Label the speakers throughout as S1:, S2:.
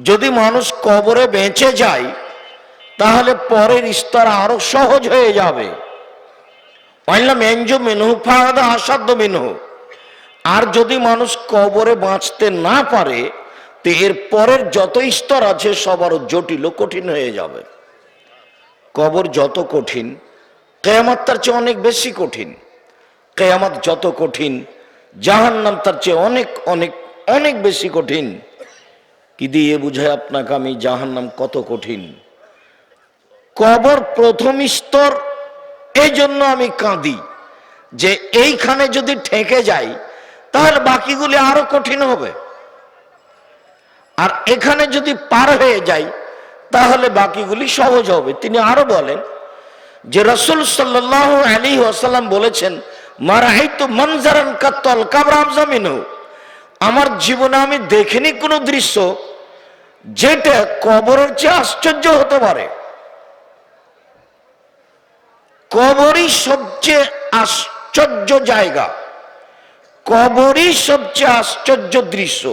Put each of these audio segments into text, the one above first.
S1: যদি মানুষ কবরে বেঁচে যায় তাহলে পরের স্তর আরো সহজ হয়ে যাবে। আর যদি মানুষ কবরে বাঁচতে না পারে তো এর পরের যত স্তর আছে সব আরো জটিল ও কঠিন হয়ে যাবে। কবর যত কঠিন, কিয়ামত তার চেয়ে অনেক বেশি কঠিন। কিয়ামত যত কঠিন, জাহান্নাম তার চেয়ে অনেক অনেক অনেক বেশি কঠিন। কি দিয়ে বুঝায় আপনাকে আমি জাহান্নাম কত কঠিন? কবর প্রথম স্তর, এই জন্য আমি কাঁদি যে এইখানে যদি ঠেকে যাই তাহলে বাকিগুলি আরো কঠিন হবে, আর এখানে যদি পার হয়ে যাই তাহলে বাকিগুলি সহজ হবে। তিনি আরো বলেন যে রাসূল সাল্লাল্লাহু আলাইহি ওয়াসাল্লাম বলেছেন, মারাইতু মানজারান কাত্তাল কাবরাম জামিনু, আমার জীবনে আমি দেখিনি কোনো দৃশ্য যেটা কবরের চেয়ে আশ্চর্য হতে পারে। কবরই সবচেয়ে আশ্চর্য জায়গা, কবরই সবচেয়ে আশ্চর্য দৃশ্য।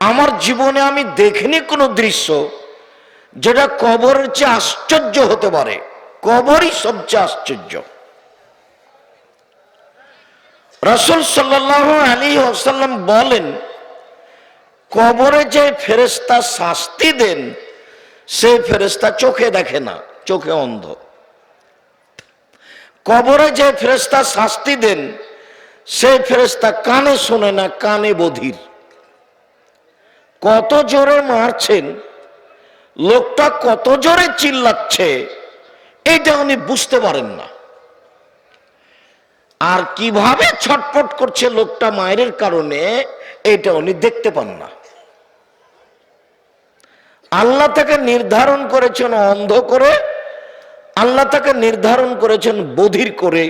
S1: আমার জীবনে আমি দেখিনি কোনো দৃশ্য যেটা কবরের চেয়ে আশ্চর্য হতে পারে। কবরই সবচেয়ে আশ্চর্য। রাসূল সাল্লাল্লাহু আলাইহি ওয়াসাল্লাম বলেন, কবরে যে ফেরেশতা শাস্তি দেন সেই ফেরেশতা চোখে দেখে না, চোখে অন্ধ। কবরে যে ফেরেশতা শাস্তি দেন সেই ফেরেশতা কানে শোনে না, কানে বধির। কত জোরে মারছেন, লোকটা কত জোরে চিল্লাচ্ছে এটা উনি বুঝতে পারেন না, আর কিভাবে ছটফট করছে লোকটা মায়ের কারণে এটা উনি দেখতে পান না। আল্লাহ তাকে নির্ধারণ করেছেন অন্ধ করে, আল্লাহ তাকে নির্ধারণ করেছেন বধির করে।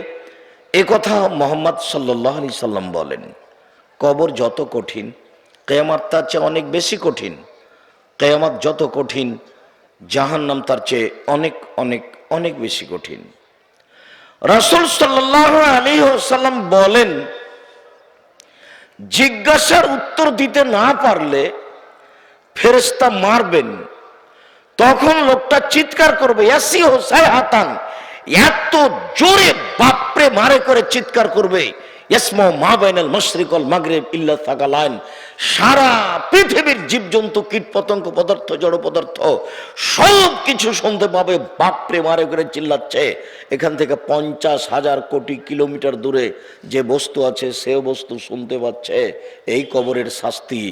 S1: এ কথা মুহাম্মদ সাল্লাল্লাহু আলাইহি সাল্লাম বলেন। কবর যত কঠিন, কিয়ামত তার চেয়ে অনেক বেশি কঠিন। কিয়ামত যত কঠিন, জাহান্নাম তার চেয়ে অনেক অনেক অনেক বেশি কঠিন। রাসূল সাল্লাল্লাহু আলাইহি ওয়াসাল্লাম বলেন, জিজ্ঞাসার উত্তর দিতে না পারলে ফেরেশতা মারবেন। তখন লোকটা চিৎকার করবে, ইয়াসি হোসাই হাতান, এত জোরে বাপরে মারে করে চিৎকার করবে, ইয়াসমা মা বাইনাল মাশরিক ওয়াল মাগরিব ইল্লা সাকালান, সারা পৃথিবীর জীবজন্তু কীটপতঙ্গ পদার্থ জড় পদার্থ সব কিছু শুনতে পাবে, বাপরে মারে করে চিল্লাচ্ছে। এখান থেকে 50,000 কোটি কিলোমিটার দূরে যে বস্তু আছে সে বস্তু শুনতে পাচ্ছে। এই কবরের শাস্তি।